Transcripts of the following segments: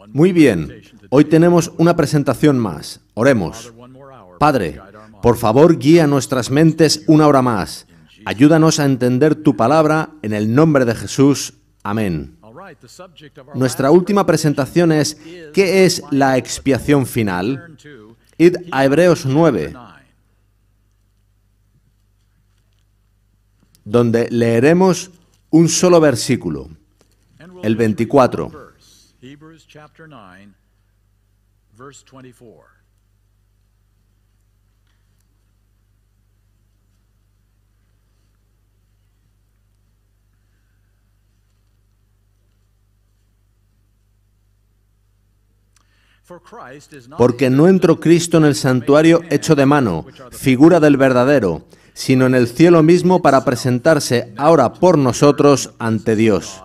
Muy bien, hoy tenemos una presentación más. Oremos. Padre, por favor, guía nuestras mentes una hora más. Ayúdanos a entender tu palabra en el nombre de Jesús. Amén. Nuestra última presentación es ¿qué es la expiación final? Id a Hebreos 9, donde leeremos un solo versículo, el 24. Hebrews chapter 9, verse 24. Porque no entró Cristo en el santuario hecho de mano, figura del verdadero, sino en el cielo mismo para presentarse ahora por nosotros ante Dios.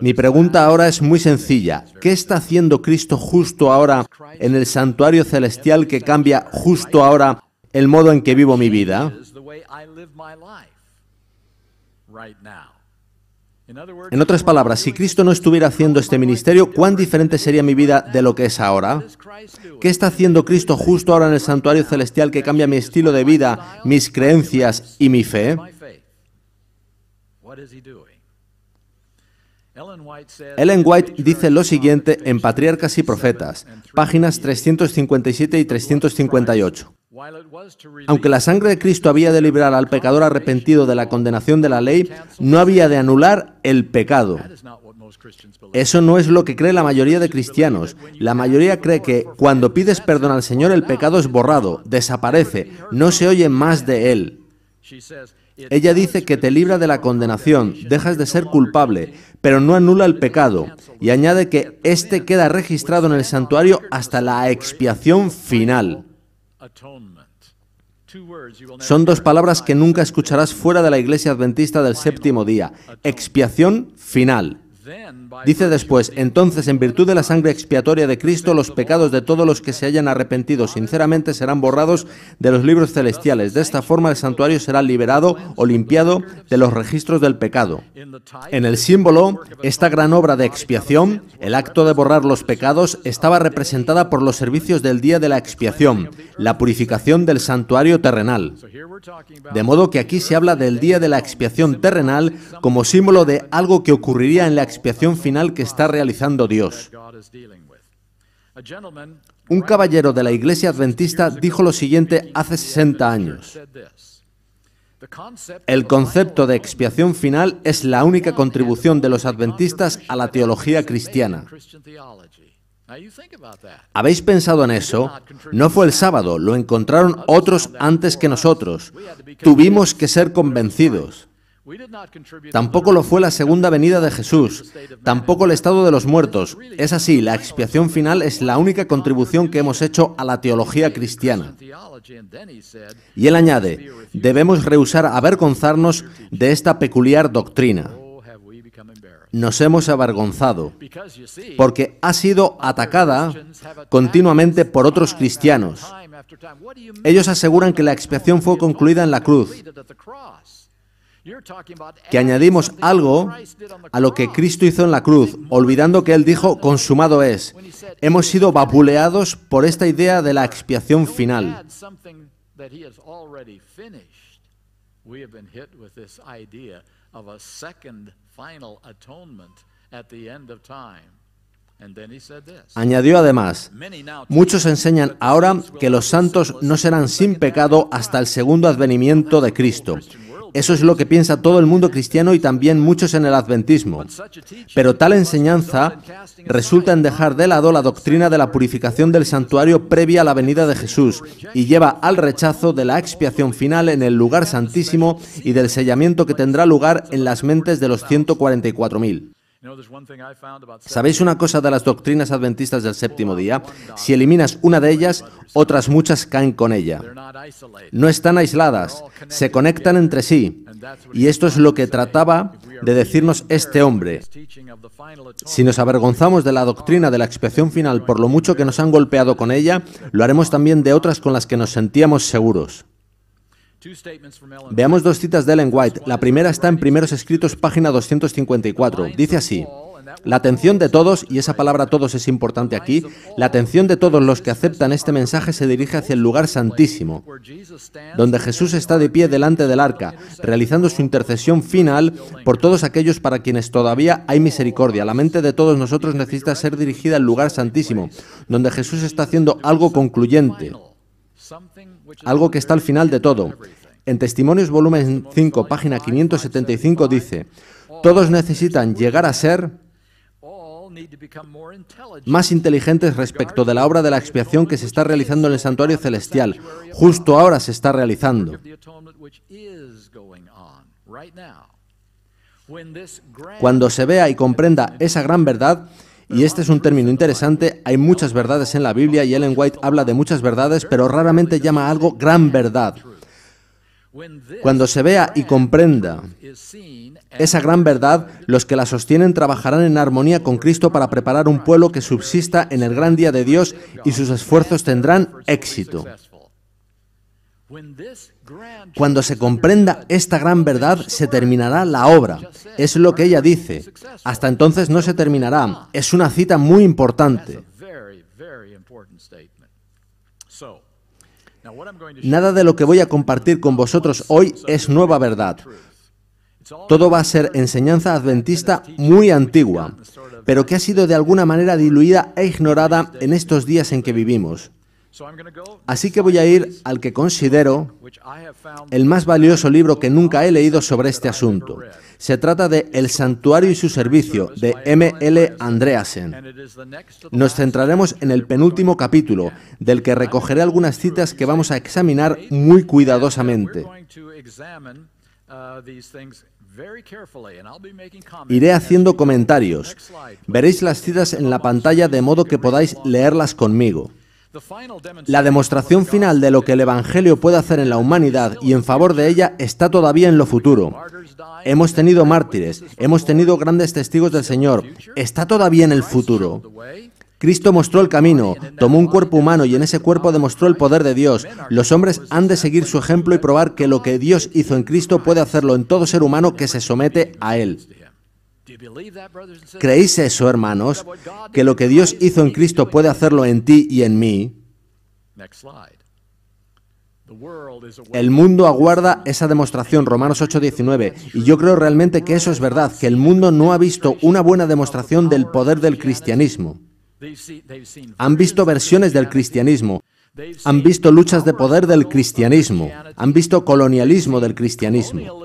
Mi pregunta ahora es muy sencilla. ¿Qué está haciendo Cristo justo ahora en el santuario celestial que cambia justo ahora el modo en que vivo mi vida? En otras palabras, si Cristo no estuviera haciendo este ministerio, ¿cuán diferente sería mi vida de lo que es ahora? ¿Qué está haciendo Cristo justo ahora en el santuario celestial que cambia mi estilo de vida, mis creencias y mi fe? Ellen White dice lo siguiente en Patriarcas y Profetas, páginas 357 y 358. Aunque la sangre de Cristo había de librar al pecador arrepentido de la condenación de la ley, no había de anular el pecado. Eso no es lo que cree la mayoría de cristianos. La mayoría cree que cuando pides perdón al Señor, el pecado es borrado, desaparece, no se oye más de él. Ella dice que te libra de la condenación, dejas de ser culpable, pero no anula el pecado, y añade que éste queda registrado en el santuario hasta la expiación final. Son dos palabras que nunca escucharás fuera de la Iglesia Adventista del Séptimo Día. Expiación final. Dice después, entonces, en virtud de la sangre expiatoria de Cristo, los pecados de todos los que se hayan arrepentido sinceramente serán borrados de los libros celestiales. De esta forma, el santuario será liberado o limpiado de los registros del pecado. En el símbolo, esta gran obra de expiación, el acto de borrar los pecados, estaba representada por los servicios del día de la expiación, la purificación del santuario terrenal. De modo que aquí se habla del día de la expiación terrenal como símbolo de algo que ocurriría en la expiación final que está realizando Dios. Un caballero de la Iglesia Adventista dijo lo siguiente hace 60 años. El concepto de expiación final es la única contribución de los adventistas a la teología cristiana. ¿Habéis pensado en eso? No fue el sábado, lo encontraron otros antes que nosotros. Tuvimos que ser convencidos. Tampoco lo fue la segunda venida de Jesús, tampoco el estado de los muertos. Es así, la expiación final es la única contribución que hemos hecho a la teología cristiana. Y él añade, debemos rehusar avergonzarnos de esta peculiar doctrina. Nos hemos avergonzado, porque ha sido atacada continuamente por otros cristianos. Ellos aseguran que la expiación fue concluida en la cruz, que añadimos algo a lo que Cristo hizo en la cruz, olvidando que Él dijo, consumado es. Hemos sido vapuleados por esta idea de la expiación final. Añadió además, muchos enseñan ahora que los santos no serán sin pecado hasta el segundo advenimiento de Cristo. Eso es lo que piensa todo el mundo cristiano y también muchos en el adventismo. Pero tal enseñanza resulta en dejar de lado la doctrina de la purificación del santuario previa a la venida de Jesús y lleva al rechazo de la expiación final en el lugar santísimo y del sellamiento que tendrá lugar en las mentes de los 144.000. ¿Sabéis una cosa de las doctrinas adventistas del séptimo día? Si eliminas una de ellas, otras muchas caen con ella. No están aisladas, se conectan entre sí. Y esto es lo que trataba de decirnos este hombre. Si nos avergonzamos de la doctrina de la expiación final por lo mucho que nos han golpeado con ella, lo haremos también de otras con las que nos sentíamos seguros. Veamos dos citas de Ellen White. La primera está en Primeros Escritos, página 254. Dice así: la atención de todos, y esa palabra todos es importante aquí, la atención de todos los que aceptan este mensaje se dirige hacia el lugar santísimo, donde Jesús está de pie delante del arca, realizando su intercesión final por todos aquellos para quienes todavía hay misericordia. La mente de todos nosotros necesita ser dirigida al lugar santísimo, donde Jesús está haciendo algo concluyente, algo que está al final de todo. En Testimonios, volumen 5, página 575, dice: todos necesitan llegar a ser más inteligentes respecto de la obra de la expiación que se está realizando en el santuario celestial. Justo ahora se está realizando. Cuando se vea y comprenda esa gran verdad, y este es un término interesante, hay muchas verdades en la Biblia y Ellen White habla de muchas verdades, pero raramente llama a algo gran verdad. Cuando se vea y comprenda esa gran verdad, los que la sostienen trabajarán en armonía con Cristo para preparar un pueblo que subsista en el gran día de Dios y sus esfuerzos tendrán éxito. Cuando se comprenda esta gran verdad, se terminará la obra. Es lo que ella dice. Hasta entonces no se terminará. Es una cita muy importante. Nada de lo que voy a compartir con vosotros hoy es nueva verdad. Todo va a ser enseñanza adventista muy antigua, pero que ha sido de alguna manera diluida e ignorada en estos días en que vivimos. Así que voy a ir al que considero el más valioso libro que nunca he leído sobre este asunto. Se trata de El santuario y su servicio, de M.L. Andreasen. Nos centraremos en el penúltimo capítulo, del que recogeré algunas citas que vamos a examinar muy cuidadosamente. Iré haciendo comentarios. Veréis las citas en la pantalla de modo que podáis leerlas conmigo. La demostración final de lo que el Evangelio puede hacer en la humanidad y en favor de ella está todavía en lo futuro. Hemos tenido mártires, hemos tenido grandes testigos del Señor. Está todavía en el futuro. Cristo mostró el camino, tomó un cuerpo humano y en ese cuerpo demostró el poder de Dios. Los hombres han de seguir su ejemplo y probar que lo que Dios hizo en Cristo puede hacerlo en todo ser humano que se somete a Él. ¿Creéis eso, hermanos? ¿Que lo que Dios hizo en Cristo puede hacerlo en ti y en mí? El mundo aguarda esa demostración, Romanos 8:19, y yo creo realmente que eso es verdad, que el mundo no ha visto una buena demostración del poder del cristianismo. Han visto versiones del cristianismo, han visto luchas de poder del cristianismo, han visto colonialismo del cristianismo.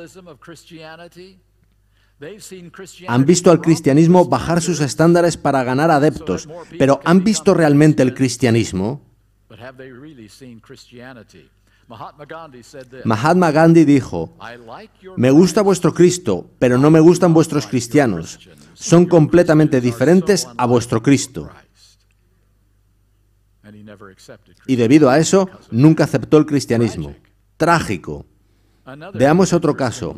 Han visto al cristianismo bajar sus estándares para ganar adeptos, pero ¿han visto realmente el cristianismo? Mahatma Gandhi dijo: me gusta vuestro Cristo, pero no me gustan vuestros cristianos. Son completamente diferentes a vuestro Cristo. Y debido a eso, nunca aceptó el cristianismo. Trágico. Veamos otro caso.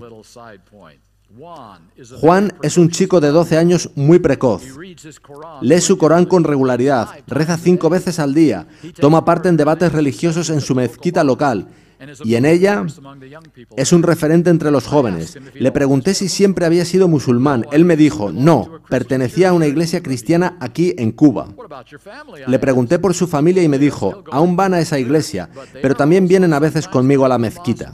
Juan es un chico de 12 años muy precoz. Lee su Corán con regularidad, reza 5 veces al día, toma parte en debates religiosos en su mezquita local y en ella es un referente entre los jóvenes. Le pregunté si siempre había sido musulmán. Él me dijo, no, pertenecía a una iglesia cristiana aquí en Cuba. Le pregunté por su familia y me dijo, aún van a esa iglesia, pero también vienen a veces conmigo a la mezquita.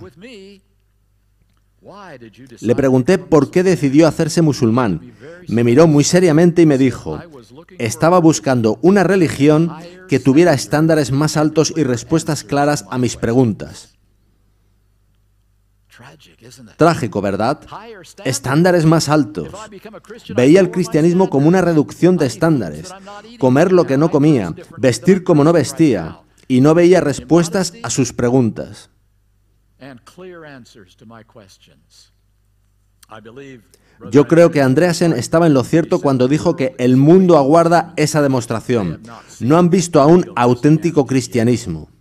Le pregunté por qué decidió hacerse musulmán. Me miró muy seriamente y me dijo, estaba buscando una religión que tuviera estándares más altos y respuestas claras a mis preguntas. Trágico, ¿verdad? Estándares más altos. Veía el cristianismo como una reducción de estándares. Comer lo que no comía, vestir como no vestía, y no veía respuestas a sus preguntas. Yo creo que Andreasen estaba en lo cierto cuando dijo que el mundo aguarda esa demostración. No han visto aún auténtico cristianismo.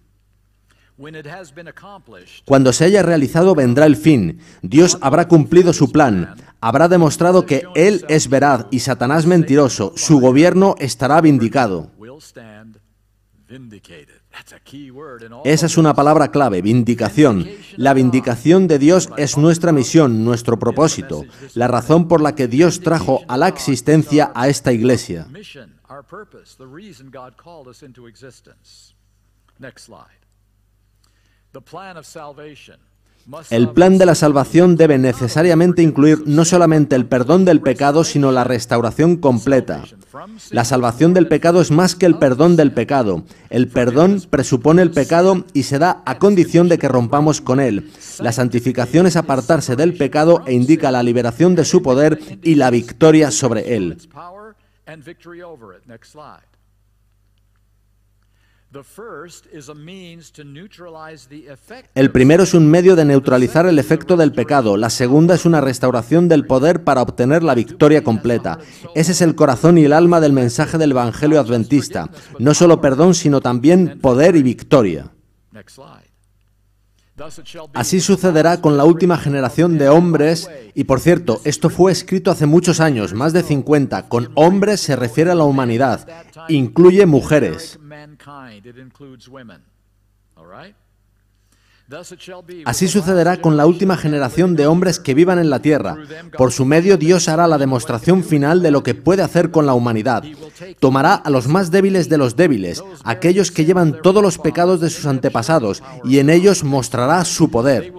Cuando se haya realizado vendrá el fin. Dios habrá cumplido su plan. Habrá demostrado que Él es veraz y Satanás mentiroso. Su gobierno estará vindicado. Esa es una palabra clave, vindicación. La vindicación de Dios es nuestra misión, nuestro propósito, la razón por la que Dios trajo a la existencia a esta iglesia. El plan de la salvación debe necesariamente incluir no solamente el perdón del pecado, sino la restauración completa. La salvación del pecado es más que el perdón del pecado. El perdón presupone el pecado y se da a condición de que rompamos con él. La santificación es apartarse del pecado e indica la liberación de su poder y la victoria sobre él. El primero es un medio de neutralizar el efecto del pecado. La segunda es una restauración del poder para obtener la victoria completa. Ese es el corazón y el alma del mensaje del Evangelio adventista. No solo perdón, sino también poder y victoria. Así sucederá con la última generación de hombres, y por cierto, esto fue escrito hace muchos años, más de 50. Con hombres se refiere a la humanidad, incluye mujeres. Así sucederá con la última generación de hombres que vivan en la tierra. Por su medio Dios hará la demostración final de lo que puede hacer con la humanidad. Tomará a los más débiles de los débiles, aquellos que llevan todos los pecados de sus antepasados, y en ellos mostrará su poder.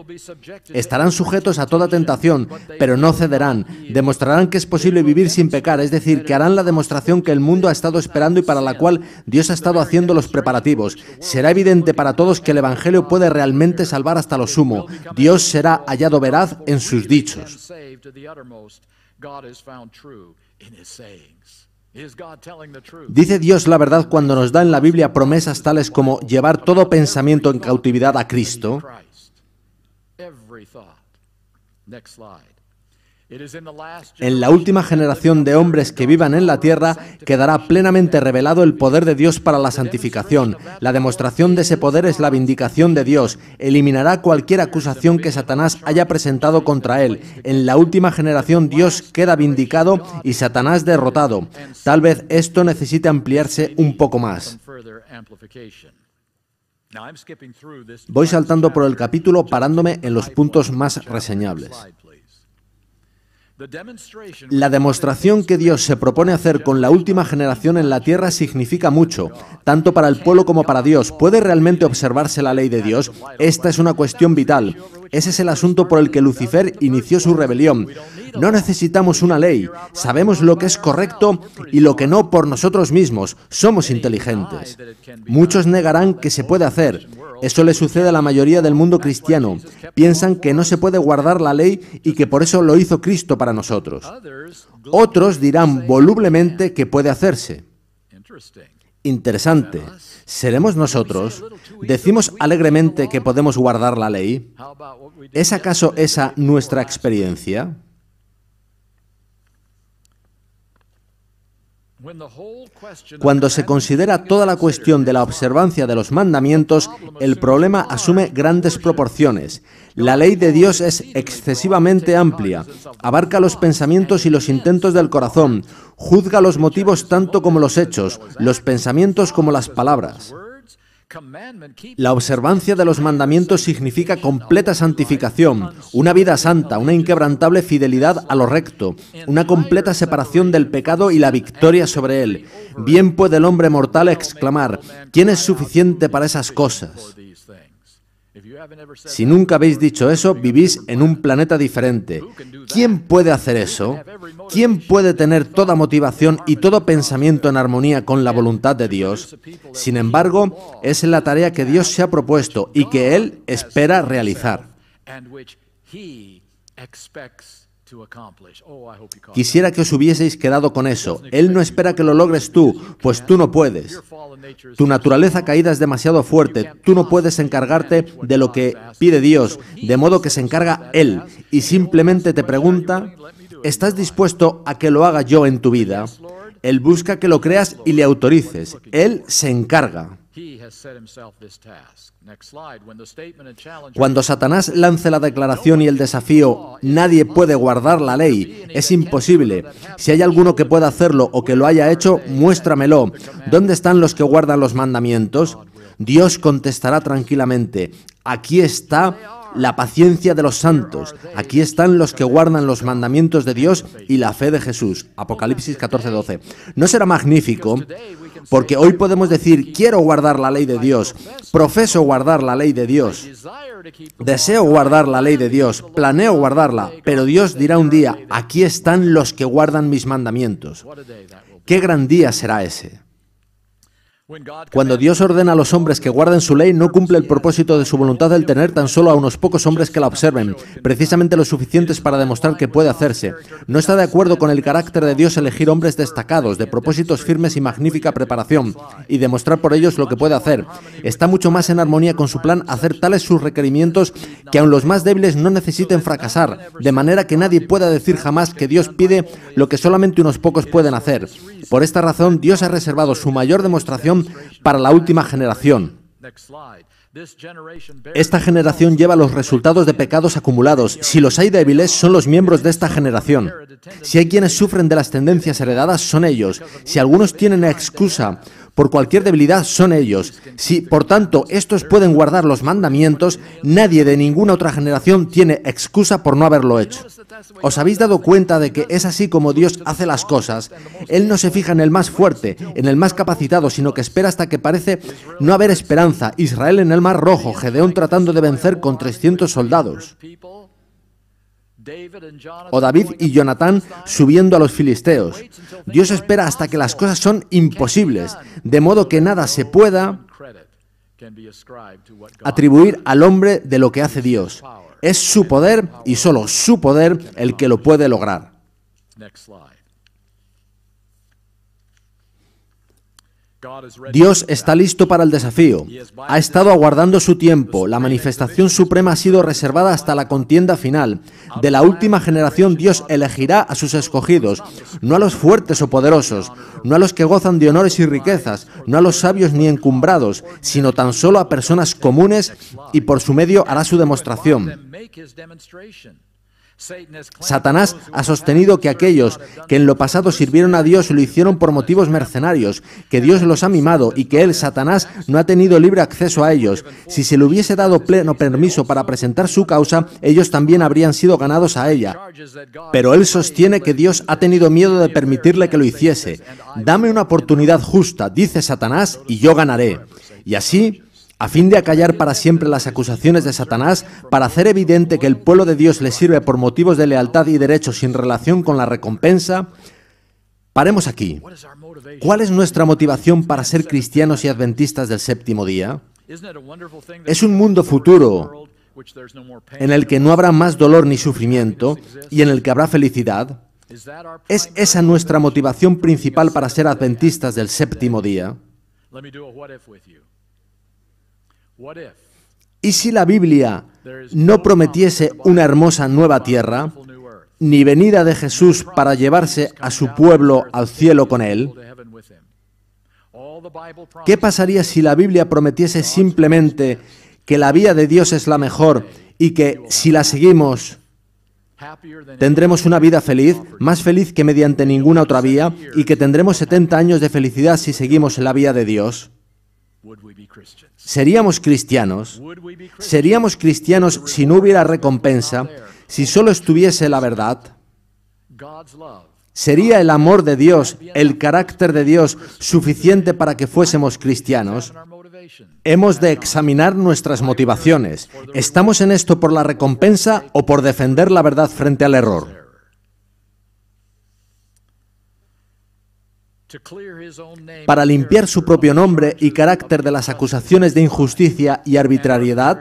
Estarán sujetos a toda tentación, pero no cederán. Demostrarán que es posible vivir sin pecar, es decir, que harán la demostración que el mundo ha estado esperando y para la cual Dios ha estado haciendo los preparativos. Será evidente para todos que el Evangelio puede realmente salvar hasta lo sumo. Dios será hallado veraz en sus dichos. ¿Dice Dios la verdad cuando nos da en la Biblia promesas tales como llevar todo pensamiento en cautividad a Cristo? En la última generación de hombres que vivan en la tierra quedará plenamente revelado el poder de Dios para la santificación. La demostración de ese poder es la vindicación de Dios. Eliminará cualquier acusación que Satanás haya presentado contra él. En la última generación Dios queda vindicado y Satanás derrotado. Tal vez esto necesite ampliarse un poco más. Voy saltando por el capítulo parándome en los puntos más reseñables. La demostración que Dios se propone hacer con la última generación en la tierra significa mucho, tanto para el pueblo como para Dios. ¿Puede realmente observarse la ley de Dios? Esta es una cuestión vital. Ese es el asunto por el que Lucifer inició su rebelión. No necesitamos una ley. Sabemos lo que es correcto y lo que no por nosotros mismos. Somos inteligentes. Muchos negarán que se puede hacer. Eso le sucede a la mayoría del mundo cristiano. Piensan que no se puede guardar la ley y que por eso lo hizo Cristo para nosotros. Otros dirán volublemente que puede hacerse. Interesante. ¿Seremos nosotros? ¿Decimos alegremente que podemos guardar la ley? ¿Es acaso esa nuestra experiencia? Cuando se considera toda la cuestión de la observancia de los mandamientos, el problema asume grandes proporciones. La ley de Dios es excesivamente amplia, abarca los pensamientos y los intentos del corazón, juzga los motivos tanto como los hechos, los pensamientos como las palabras. La observancia de los mandamientos significa completa santificación, una vida santa, una inquebrantable fidelidad a lo recto, una completa separación del pecado y la victoria sobre él. Bien puede el hombre mortal exclamar, ¿quién es suficiente para esas cosas? Si nunca habéis dicho eso, vivís en un planeta diferente. ¿Quién puede hacer eso? ¿Quién puede tener toda motivación y todo pensamiento en armonía con la voluntad de Dios? Sin embargo, es la tarea que Dios se ha propuesto y que Él espera realizar. Quisiera que os hubieseis quedado con eso. Él no espera que lo logres tú, pues tú no puedes. Tu naturaleza caída es demasiado fuerte. Tú no puedes encargarte de lo que pide Dios, de modo que se encarga Él. Y simplemente te pregunta, ¿estás dispuesto a que lo haga yo en tu vida? Él busca que lo creas y le autorices. Él se encarga. Cuando Satanás lance la declaración y el desafío, nadie puede guardar la ley, es imposible. Si hay alguno que pueda hacerlo o que lo haya hecho, muéstramelo. ¿Dónde están los que guardan los mandamientos? Dios contestará tranquilamente: aquí está la paciencia de los santos, aquí están los que guardan los mandamientos de Dios y la fe de Jesús. Apocalipsis 14:12. ¿No será magnífico? Porque hoy podemos decir: quiero guardar la ley de Dios, profeso guardar la ley de Dios, deseo guardar la ley de Dios, planeo guardarla, pero Dios dirá un día: aquí están los que guardan mis mandamientos. ¿Qué gran día será ese? Cuando Dios ordena a los hombres que guarden su ley, no cumple el propósito de su voluntad el tener tan solo a unos pocos hombres que la observen, precisamente lo suficientes para demostrar que puede hacerse. No está de acuerdo con el carácter de Dios elegir hombres destacados, de propósitos firmes y magnífica preparación, y demostrar por ellos lo que puede hacer. Está mucho más en armonía con su plan hacer tales sus requerimientos que aun los más débiles no necesiten fracasar, de manera que nadie pueda decir jamás que Dios pide lo que solamente unos pocos pueden hacer. Por esta razón, Dios ha reservado su mayor demostración para la última generación. Esta generación lleva los resultados de pecados acumulados. Si los hay débiles, son los miembros de esta generación. Si hay quienes sufren de las tendencias heredadas, son ellos. Si algunos tienen excusa por cualquier debilidad, son ellos. Si, por tanto, estos pueden guardar los mandamientos, nadie de ninguna otra generación tiene excusa por no haberlo hecho. ¿Os habéis dado cuenta de que es así como Dios hace las cosas? Él no se fija en el más fuerte, en el más capacitado, sino que espera hasta que parece no haber esperanza. Israel en el Mar Rojo, Gedeón tratando de vencer con 300 soldados. O David y Jonatán subiendo a los filisteos. Dios espera hasta que las cosas son imposibles, de modo que nada se pueda atribuir al hombre de lo que hace Dios. Es su poder y solo su poder el que lo puede lograr. Dios está listo para el desafío. Ha estado aguardando su tiempo. La manifestación suprema ha sido reservada hasta la contienda final. De la última generación Dios elegirá a sus escogidos, no a los fuertes o poderosos, no a los que gozan de honores y riquezas, no a los sabios ni encumbrados, sino tan solo a personas comunes, y por su medio hará su demostración. Satanás ha sostenido que aquellos que en lo pasado sirvieron a Dios lo hicieron por motivos mercenarios, que Dios los ha mimado y que él, Satanás, no ha tenido libre acceso a ellos. Si se le hubiese dado pleno permiso para presentar su causa, ellos también habrían sido ganados a ella. Pero él sostiene que Dios ha tenido miedo de permitirle que lo hiciese. Dame una oportunidad justa, dice Satanás, y yo ganaré. Y así, a fin de acallar para siempre las acusaciones de Satanás, para hacer evidente que el pueblo de Dios le sirve por motivos de lealtad y derecho sin relación con la recompensa, paremos aquí. ¿Cuál es nuestra motivación para ser cristianos y adventistas del séptimo día? Es un mundo futuro en el que no habrá más dolor ni sufrimiento y en el que habrá felicidad. ¿Es esa nuestra motivación principal para ser adventistas del séptimo día? ¿Y si la Biblia no prometiese una hermosa nueva tierra, ni venida de Jesús para llevarse a su pueblo al cielo con él? ¿Qué pasaría si la Biblia prometiese simplemente que la vía de Dios es la mejor y que, si la seguimos, tendremos una vida feliz, más feliz que mediante ninguna otra vía, y que tendremos 70 años de felicidad si seguimos en la vía de Dios? ¿Seríamos cristianos? ¿Seríamos cristianos si no hubiera recompensa, si solo estuviese la verdad? ¿Sería el amor de Dios, el carácter de Dios, suficiente para que fuésemos cristianos? Hemos de examinar nuestras motivaciones. ¿Estamos en esto por la recompensa o por defender la verdad frente al error? Para limpiar su propio nombre y carácter de las acusaciones de injusticia y arbitrariedad,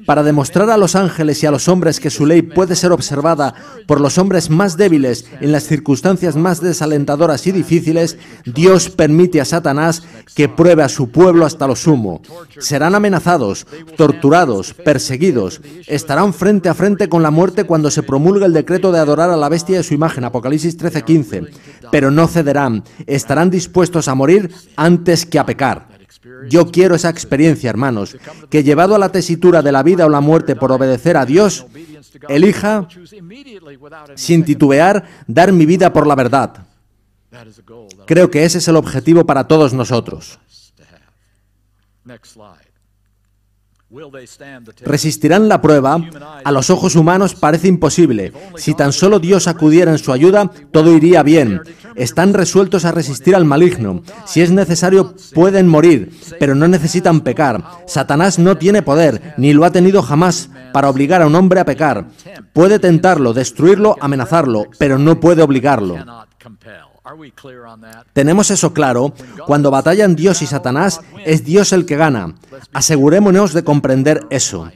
para demostrar a los ángeles y a los hombres que su ley puede ser observada por los hombres más débiles en las circunstancias más desalentadoras y difíciles, Dios permite a Satanás que pruebe a su pueblo hasta lo sumo. Serán amenazados, torturados, perseguidos, estarán frente a frente con la muerte cuando se promulgue el decreto de adorar a la bestia y su imagen, Apocalipsis 13:15, pero no cederán, estarán dispuestos a morir antes que a pecar. Yo quiero esa experiencia, hermanos, que llevado a la tesitura de la vida o la muerte por obedecer a Dios, elija, sin titubear, dar mi vida por la verdad. Creo que ese es el objetivo para todos nosotros. ¿Resistirán la prueba? A los ojos humanos parece imposible. Si tan solo Dios acudiera en su ayuda, todo iría bien. Están resueltos a resistir al maligno. Si es necesario, pueden morir, pero no necesitan pecar. Satanás no tiene poder, ni lo ha tenido jamás, para obligar a un hombre a pecar. Puede tentarlo, destruirlo, amenazarlo, pero no puede obligarlo. ¿Tenemos eso claro? Cuando batallan Dios y Satanás, es Dios el que gana. Asegurémonos de comprender eso.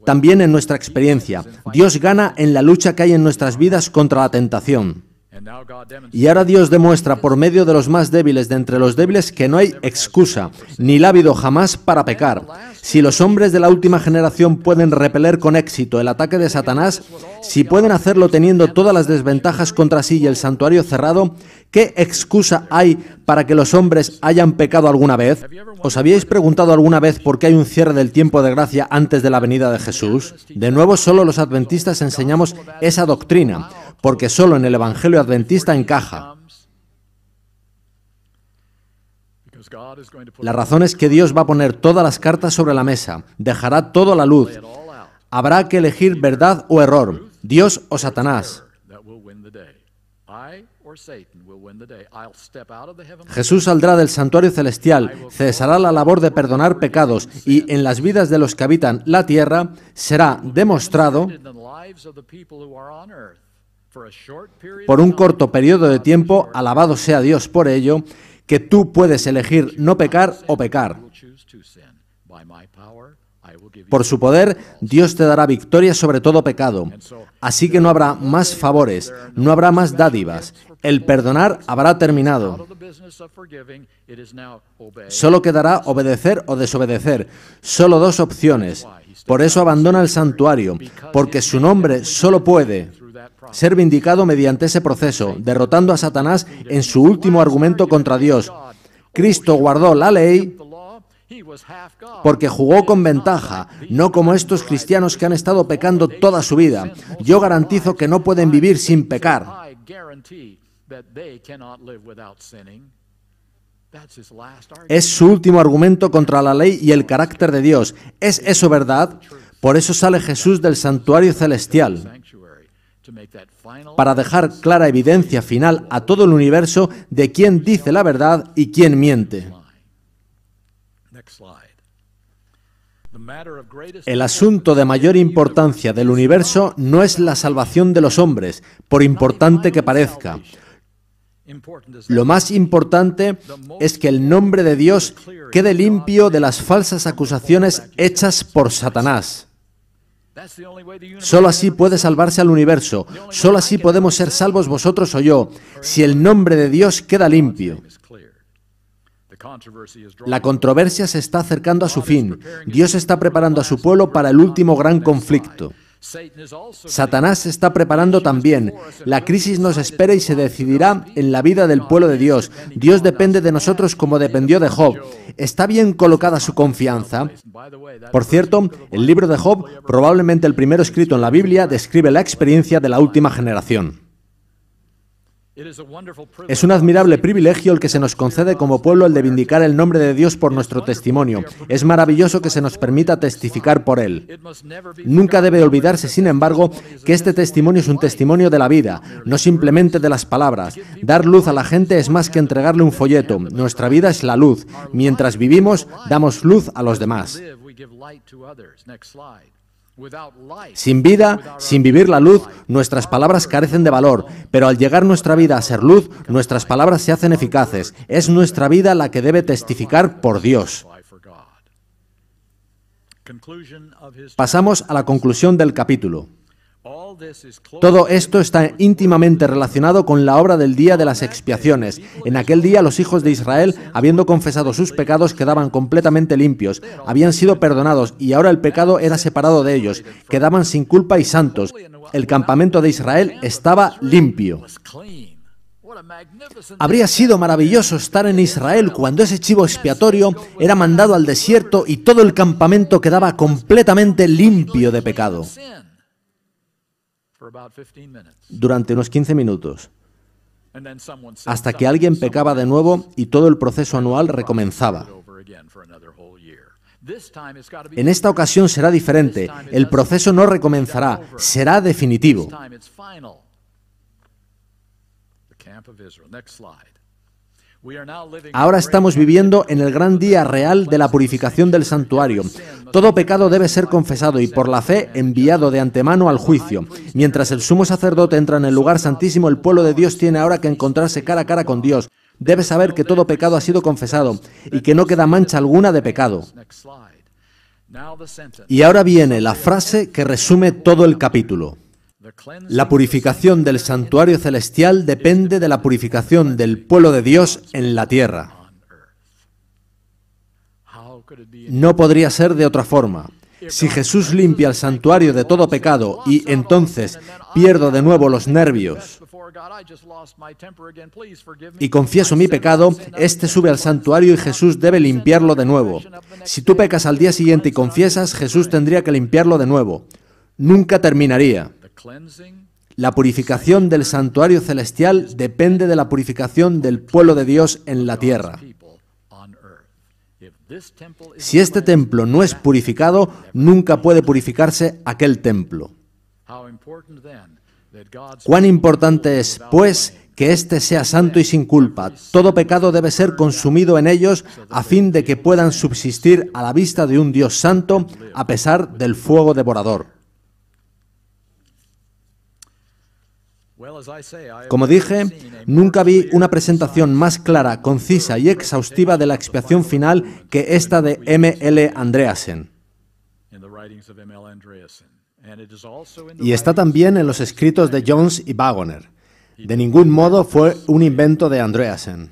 También en nuestra experiencia, Dios gana en la lucha que hay en nuestras vidas contra la tentación. Y ahora Dios demuestra por medio de los más débiles de entre los débiles que no hay excusa, ni la ha habido jamás para pecar. Si los hombres de la última generación pueden repeler con éxito el ataque de Satanás, si pueden hacerlo teniendo todas las desventajas contra sí y el santuario cerrado, ¿qué excusa hay para que los hombres hayan pecado alguna vez? ¿Os habíais preguntado alguna vez por qué hay un cierre del tiempo de gracia antes de la venida de Jesús? De nuevo, solo los adventistas enseñamos esa doctrina, porque solo en el Evangelio adventista encaja. La razón es que Dios va a poner todas las cartas sobre la mesa, dejará todo a la luz. Habrá que elegir verdad o error, Dios o Satanás. Jesús saldrá del santuario celestial, cesará la labor de perdonar pecados y en las vidas de los que habitan la tierra será demostrado por un corto periodo de tiempo, alabado sea Dios por ello, que tú puedes elegir no pecar o pecar. Por su poder, Dios te dará victoria sobre todo pecado. Así que no habrá más favores, no habrá más dádivas. El perdonar habrá terminado. Solo quedará obedecer o desobedecer. Solo dos opciones. Por eso abandona el santuario, porque su nombre solo puede ser vindicado mediante ese proceso, derrotando a Satanás en su último argumento contra Dios. Cristo guardó la ley porque jugó con ventaja, no como estos cristianos que han estado pecando toda su vida. Yo garantizo que no pueden vivir sin pecar. Es su último argumento contra la ley y el carácter de Dios. ¿Es eso verdad? Por eso sale Jesús del santuario celestial, para dejar clara evidencia final a todo el universo de quién dice la verdad y quién miente. El asunto de mayor importancia del universo no es la salvación de los hombres, por importante que parezca. Lo más importante es que el nombre de Dios quede limpio de las falsas acusaciones hechas por Satanás. Solo así puede salvarse al universo, solo así podemos ser salvos vosotros o yo, si el nombre de Dios queda limpio. La controversia se está acercando a su fin. Dios está preparando a su pueblo para el último gran conflicto. Satanás se está preparando también. La crisis nos espera y se decidirá en la vida del pueblo de Dios. Dios depende de nosotros como dependió de Job. ¿Está bien colocada su confianza? Por cierto, el libro de Job, probablemente el primero escrito en la Biblia, describe la experiencia de la última generación. Es un admirable privilegio el que se nos concede como pueblo el de vindicar el nombre de Dios por nuestro testimonio. Es maravilloso que se nos permita testificar por él. Nunca debe olvidarse, sin embargo, que este testimonio es un testimonio de la vida, no simplemente de las palabras. Dar luz a la gente es más que entregarle un folleto. Nuestra vida es la luz. Mientras vivimos, damos luz a los demás. Sin vida, sin vivir la luz, nuestras palabras carecen de valor, pero al llegar nuestra vida a ser luz, nuestras palabras se hacen eficaces. Es nuestra vida la que debe testificar por Dios. Pasamos a la conclusión del capítulo. Todo esto está íntimamente relacionado con la obra del día de las expiaciones. En aquel día los hijos de Israel, habiendo confesado sus pecados, quedaban completamente limpios, habían sido perdonados y ahora el pecado era separado de ellos, quedaban sin culpa y santos. El campamento de Israel estaba limpio. Habría sido maravilloso estar en Israel cuando ese chivo expiatorio era mandado al desierto y todo el campamento quedaba completamente limpio de pecado. Durante unos 15 minutos, hasta que alguien pecaba de nuevo y todo el proceso anual recomenzaba. En esta ocasión será diferente. El proceso no recomenzará, será definitivo. Ahora estamos viviendo en el gran día real de la purificación del santuario. Todo pecado debe ser confesado y por la fe enviado de antemano al juicio. Mientras el sumo sacerdote entra en el lugar santísimo, el pueblo de Dios tiene ahora que encontrarse cara a cara con Dios. Debe saber que todo pecado ha sido confesado y que no queda mancha alguna de pecado. Y ahora viene la frase que resume todo el capítulo. La purificación del santuario celestial depende de la purificación del pueblo de Dios en la tierra. No podría ser de otra forma. Si Jesús limpia el santuario de todo pecado y entonces pierdo de nuevo los nervios y confieso mi pecado, este sube al santuario y Jesús debe limpiarlo de nuevo. Si tú pecas al día siguiente y confiesas, Jesús tendría que limpiarlo de nuevo. Nunca terminaría. La purificación del santuario celestial depende de la purificación del pueblo de Dios en la tierra. Si este templo no es purificado, nunca puede purificarse aquel templo. Cuán importante es, pues, que éste sea santo y sin culpa. Todo pecado debe ser consumido en ellos a fin de que puedan subsistir a la vista de un Dios santo a pesar del fuego devorador. Como dije, nunca vi una presentación más clara, concisa y exhaustiva de la expiación final que esta de M. L. Andreasen. Y está también en los escritos de Jones y Wagoner. De ningún modo fue un invento de Andreasen.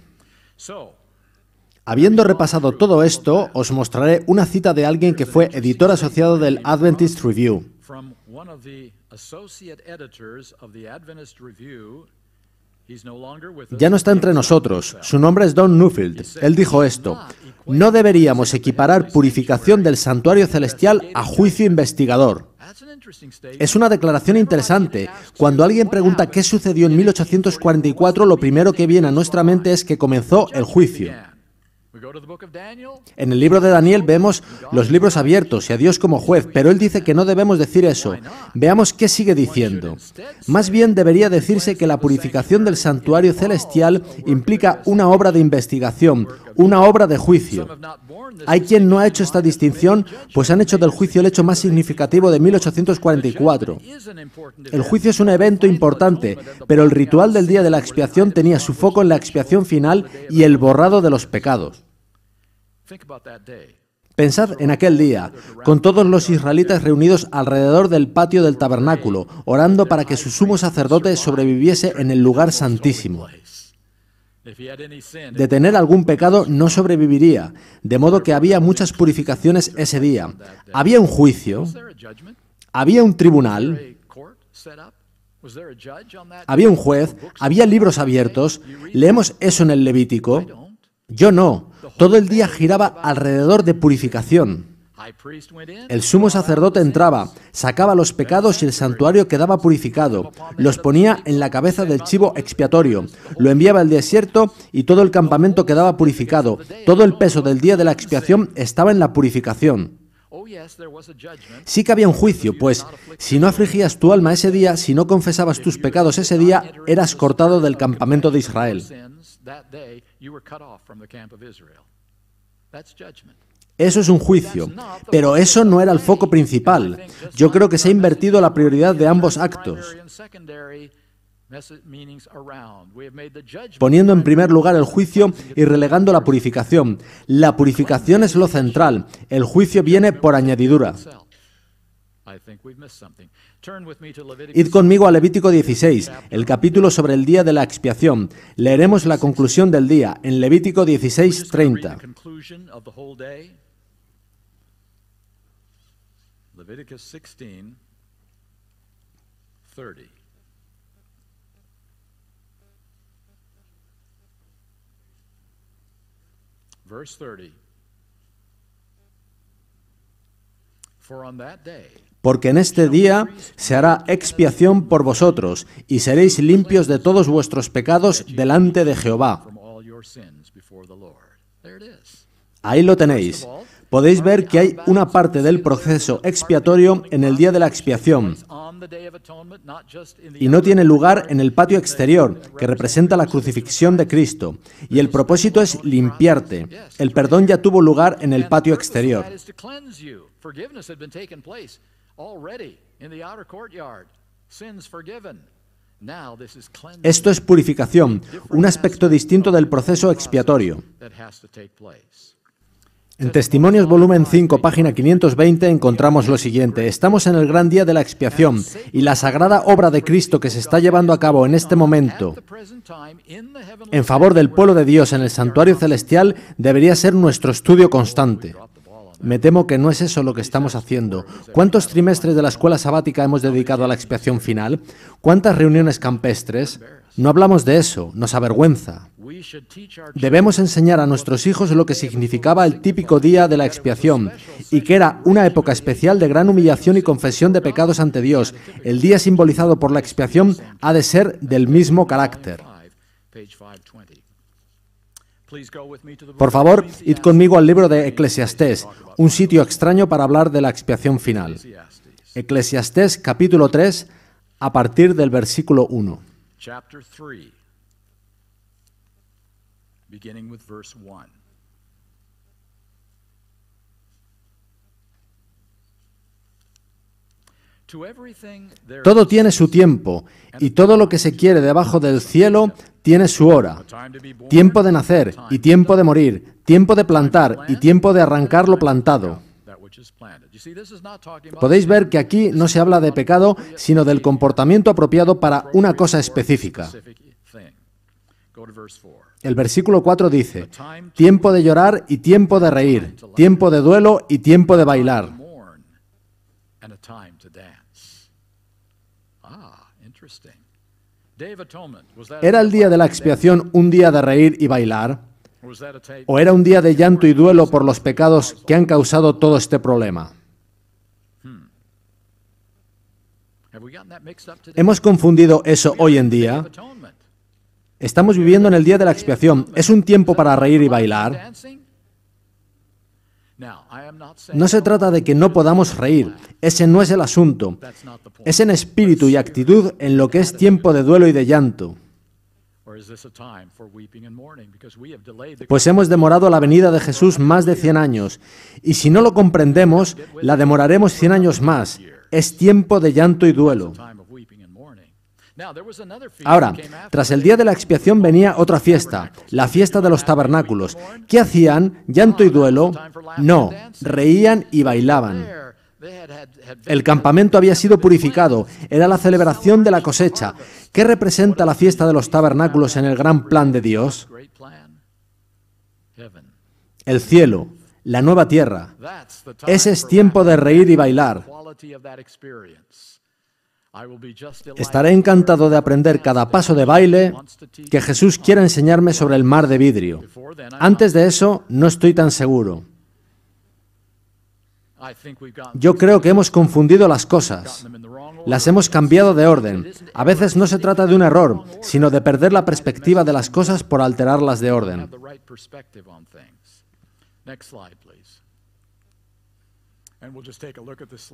Habiendo repasado todo esto, os mostraré una cita de alguien que fue editor asociado del Adventist Review. Ya no está entre nosotros. Su nombre es Don Newfield. Él dijo esto: no deberíamos equiparar purificación del santuario celestial a juicio investigador. Es una declaración interesante. Cuando alguien pregunta qué sucedió en 1844, lo primero que viene a nuestra mente es que comenzó el juicio. En el libro de Daniel vemos los libros abiertos y a Dios como juez, pero él dice que no debemos decir eso. Veamos qué sigue diciendo. Más bien debería decirse que la purificación del santuario celestial implica una obra de investigación, una obra de juicio. Hay quien no ha hecho esta distinción, pues han hecho del juicio el hecho más significativo de 1844. El juicio es un evento importante, pero el ritual del día de la expiación tenía su foco en la expiación final y el borrado de los pecados. Pensad en aquel día, con todos los israelitas reunidos alrededor del patio del tabernáculo, orando para que su sumo sacerdote sobreviviese en el lugar santísimo. De tener algún pecado no sobreviviría, de modo que había muchas purificaciones ese día. Había un juicio, había un tribunal, había un juez, había libros abiertos. ¿Leemos eso en el Levítico? Yo no. Todo el día giraba alrededor de purificación. El sumo sacerdote entraba, sacaba los pecados y el santuario quedaba purificado. Los ponía en la cabeza del chivo expiatorio, lo enviaba al desierto y todo el campamento quedaba purificado. Todo el peso del día de la expiación estaba en la purificación. Sí que había un juicio, pues si no afligías tu alma ese día, si no confesabas tus pecados ese día, eras cortado del campamento de Israel. Eso es un juicio, pero eso no era el foco principal. Yo creo que se ha invertido la prioridad de ambos actos, poniendo en primer lugar el juicio y relegando la purificación. La purificación es lo central, el juicio viene por añadidura. Id conmigo a Levítico 16, el capítulo sobre el día de la expiación. Leeremos la conclusión del día en Levítico 16:30. Leviticus 16:30. Verse 30. For on that day, porque en este día se hará expiación por vosotros, y seréis limpios de todos vuestros pecados delante de Jehová. from all your sins before the Lord. There it is. Ahí lo tenéis. Podéis ver que hay una parte del proceso expiatorio en el día de la expiación y no tiene lugar en el patio exterior, que representa la crucifixión de Cristo. Y el propósito es limpiarte. El perdón ya tuvo lugar en el patio exterior. Esto es purificación, un aspecto distinto del proceso expiatorio. En Testimonios, volumen 5, página 520, encontramos lo siguiente. Estamos en el gran día de la expiación y la sagrada obra de Cristo que se está llevando a cabo en este momento en favor del pueblo de Dios en el santuario celestial debería ser nuestro estudio constante. Me temo que no es eso lo que estamos haciendo. ¿Cuántos trimestres de la escuela sabática hemos dedicado a la expiación final? ¿Cuántas reuniones campestres? No hablamos de eso, nos avergüenza. Debemos enseñar a nuestros hijos lo que significaba el típico día de la expiación y que era una época especial de gran humillación y confesión de pecados ante Dios. El día simbolizado por la expiación ha de ser del mismo carácter. Por favor, id conmigo al libro de Eclesiastés, un sitio extraño para hablar de la expiación final. Eclesiastés, capítulo 3, a partir del versículo 1. Chapter 3, beginning with verse 1. Todo tiene su tiempo, y todo lo que se quiere debajo del cielo tiene su hora. Tiempo de nacer y tiempo de morir, tiempo de plantar y tiempo de arrancar lo plantado. Podéis ver que aquí no se habla de pecado, sino del comportamiento apropiado para una cosa específica. El versículo 4 dice, tiempo de llorar y tiempo de reír, tiempo de duelo y tiempo de bailar. ¿Era el día de la expiación un día de reír y bailar? ¿O era un día de llanto y duelo por los pecados que han causado todo este problema? ¿Hemos confundido eso hoy en día? Estamos viviendo en el día de la expiación. ¿Es un tiempo para reír y bailar? No se trata de que no podamos reír. Ese no es el asunto. Es en espíritu y actitud en lo que es tiempo de duelo y de llanto. Pues hemos demorado la venida de Jesús más de 100 años, y si no lo comprendemos, la demoraremos 100 años más. Es tiempo de llanto y duelo. Ahora, tras el día de la expiación venía otra fiesta, la fiesta de los tabernáculos. ¿Qué hacían? ¿Llanto y duelo? No, reían y bailaban. El campamento había sido purificado, era la celebración de la cosecha. ¿Qué representa la fiesta de los tabernáculos en el gran plan de Dios? El cielo, la nueva tierra. Ese es tiempo de reír y bailar. Estaré encantado de aprender cada paso de baile que Jesús quiera enseñarme sobre el mar de vidrio. Antes de eso, no estoy tan seguro. Yo creo que hemos confundido las cosas. Las hemos cambiado de orden. A veces no se trata de un error, sino de perder la perspectiva de las cosas por alterarlas de orden.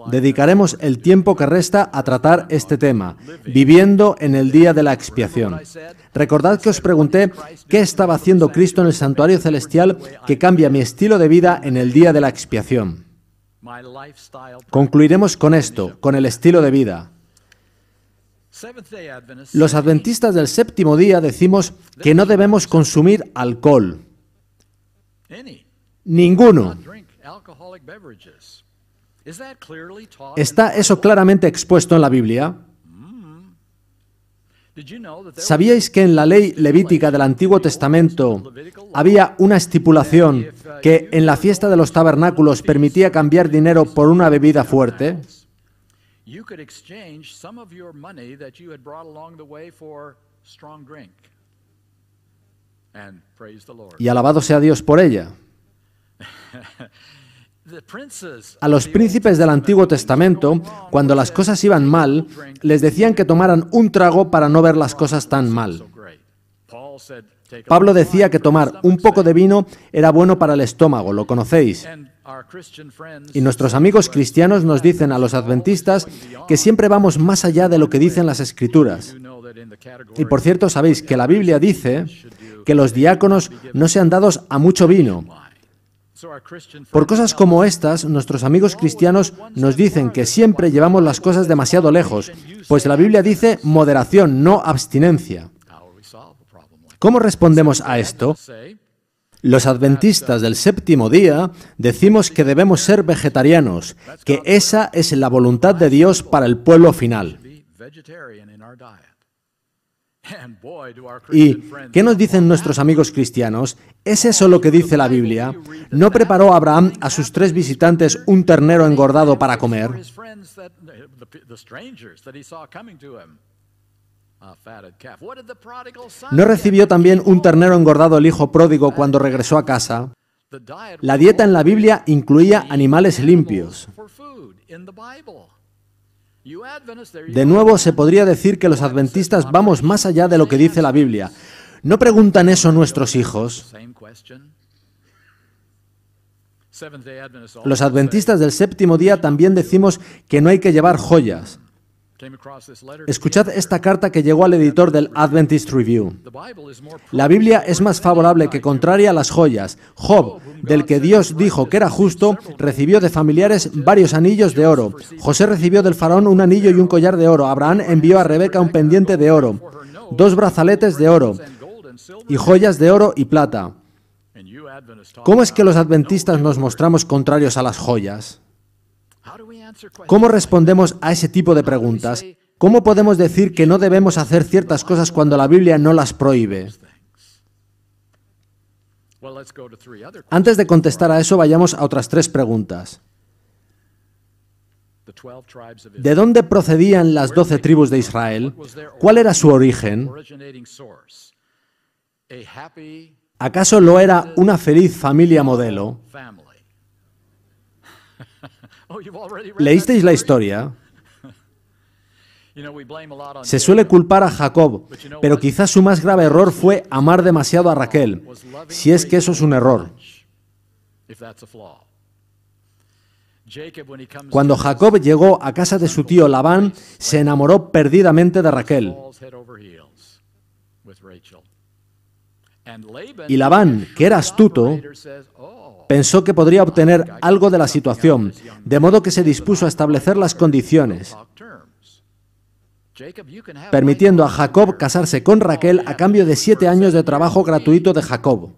Dedicaremos el tiempo que resta a tratar este tema, viviendo en el día de la expiación. Recordad que os pregunté qué estaba haciendo Cristo en el santuario celestial que cambia mi estilo de vida en el día de la expiación. Concluiremos con esto, con el estilo de vida. Los adventistas del séptimo día decimos que no debemos consumir alcohol. Ninguno. ¿Está eso claramente expuesto en la Biblia? ¿Sabíais que en la ley levítica del Antiguo Testamento había una estipulación que en la fiesta de los tabernáculos permitía cambiar dinero por una bebida fuerte? Y alabado sea Dios por ella. A los príncipes del Antiguo Testamento, cuando las cosas iban mal, les decían que tomaran un trago para no ver las cosas tan mal. Pablo decía que tomar un poco de vino era bueno para el estómago, lo conocéis. Y nuestros amigos cristianos nos dicen a los adventistas que siempre vamos más allá de lo que dicen las Escrituras. Y por cierto, sabéis que la Biblia dice que los diáconos no sean dados a mucho vino. Por cosas como estas, nuestros amigos cristianos nos dicen que siempre llevamos las cosas demasiado lejos, pues la Biblia dice moderación, no abstinencia. ¿Cómo respondemos a esto? Los adventistas del séptimo día decimos que debemos ser vegetarianos, que esa es la voluntad de Dios para el pueblo final. ¿Y qué nos dicen nuestros amigos cristianos? ¿Es eso lo que dice la Biblia? ¿No preparó Abraham a sus 3 visitantes un ternero engordado para comer? ¿No recibió también un ternero engordado el hijo pródigo cuando regresó a casa? La dieta en la Biblia incluía animales limpios. De nuevo, se podría decir que los adventistas vamos más allá de lo que dice la Biblia. ¿No preguntan eso nuestros hijos? Los adventistas del séptimo día también decimos que no hay que llevar joyas. Escuchad esta carta que llegó al editor del Adventist Review. La Biblia es más favorable que contraria a las joyas. Job, del que Dios dijo que era justo, recibió de familiares varios anillos de oro. José recibió del faraón un anillo y un collar de oro. Abraham envió a Rebeca un pendiente de oro, 2 brazaletes de oro y joyas de oro y plata. ¿Cómo es que los adventistas nos mostramos contrarios a las joyas? ¿Cómo respondemos a ese tipo de preguntas? ¿Cómo podemos decir que no debemos hacer ciertas cosas cuando la Biblia no las prohíbe? Antes de contestar a eso, vayamos a otras 3 preguntas. ¿De dónde procedían las 12 tribus de Israel? ¿Cuál era su origen? ¿Acaso lo era una feliz familia modelo? ¿Leísteis la historia? Se suele culpar a Jacob, pero quizás su más grave error fue amar demasiado a Raquel, si es que eso es un error. Cuando Jacob llegó a casa de su tío Labán, se enamoró perdidamente de Raquel. Y Labán, que era astuto, pensó que podría obtener algo de la situación, de modo que se dispuso a establecer las condiciones, permitiendo a Jacob casarse con Raquel a cambio de 7 años de trabajo gratuito de Jacob.